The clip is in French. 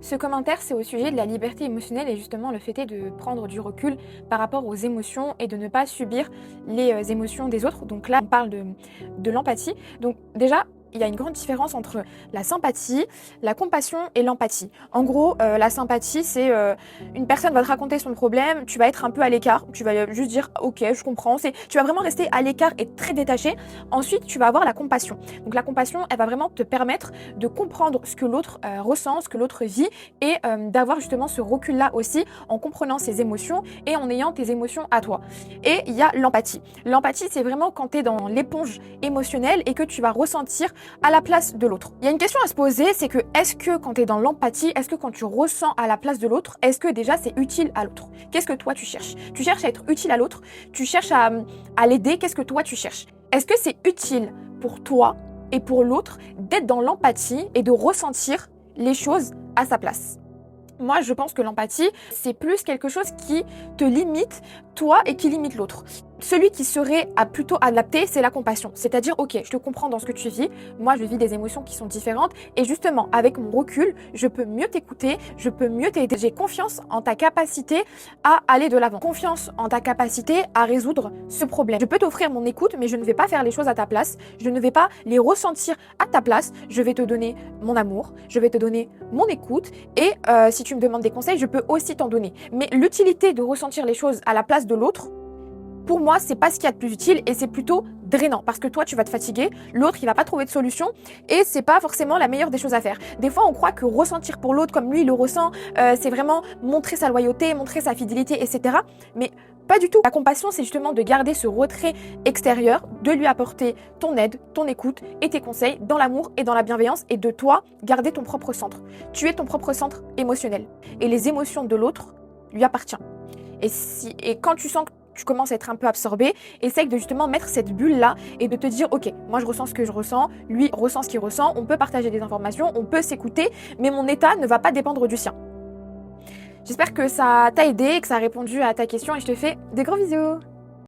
Ce commentaire, c'est au sujet de la liberté émotionnelle et justement le fait est de prendre du recul par rapport aux émotions et de ne pas subir les émotions des autres. Donc là, on parle de l'empathie. Donc déjà, il y a une grande différence entre la sympathie, la compassion et l'empathie. En gros, la sympathie, c'est une personne va te raconter son problème, tu vas être un peu à l'écart, tu vas juste dire ok, je comprends, tu vas vraiment rester à l'écart et très détaché. Ensuite, tu vas avoir la compassion. Donc la compassion, elle va vraiment te permettre de comprendre ce que l'autre ressent, ce que l'autre vit et d'avoir justement ce recul-là aussi en comprenant ses émotions et en ayant tes émotions à toi. Et il y a l'empathie. L'empathie, c'est vraiment quand tu es dans l'éponge émotionnelle et que tu vas ressentir à la place de l'autre. Il y a une question à se poser, c'est que est-ce que quand tu es dans l'empathie, est-ce que quand tu ressens à la place de l'autre, est-ce que déjà c'est utile à l'autre? Qu'est-ce que toi tu cherches? Tu cherches à être utile à l'autre, tu cherches à l'aider, qu'est-ce que toi tu cherches? Est-ce que c'est utile pour toi et pour l'autre d'être dans l'empathie et de ressentir les choses à sa place? Moi, je pense que l'empathie, c'est plus quelque chose qui te limite, toi, et qui limite l'autre. Celui qui serait à plutôt adapté, c'est la compassion. C'est-à-dire, ok, je te comprends dans ce que tu vis, moi je vis des émotions qui sont différentes, et justement, avec mon recul, je peux mieux t'écouter, je peux mieux t'aider. J'ai confiance en ta capacité à aller de l'avant, confiance en ta capacité à résoudre ce problème. Je peux t'offrir mon écoute, mais je ne vais pas faire les choses à ta place, je ne vais pas les ressentir à ta place, je vais te donner mon amour, je vais te donner mon écoute, et si tu me demandes des conseils, je peux aussi t'en donner. Mais l'utilité de ressentir les choses à la place de l'autre, pour moi, c'est pas ce qu'il y a de plus utile et c'est plutôt drainant parce que toi, tu vas te fatiguer, l'autre, il va pas trouver de solution et c'est pas forcément la meilleure des choses à faire. Des fois, on croit que ressentir pour l'autre comme lui, il le ressent, c'est vraiment montrer sa loyauté, montrer sa fidélité, etc. Mais pas du tout. La compassion, c'est justement de garder ce retrait extérieur, de lui apporter ton aide, ton écoute et tes conseils dans l'amour et dans la bienveillance et de toi, garder ton propre centre. Tu es ton propre centre émotionnel et les émotions de l'autre lui appartiennent. Et quand tu sens que tu commences à être un peu absorbé, essaye de justement mettre cette bulle-là et de te dire ok, moi je ressens ce que je ressens, lui ressent ce qu'il ressent, on peut partager des informations, on peut s'écouter, mais mon état ne va pas dépendre du sien. J'espère que ça t'a aidé, que ça a répondu à ta question et je te fais des gros bisous.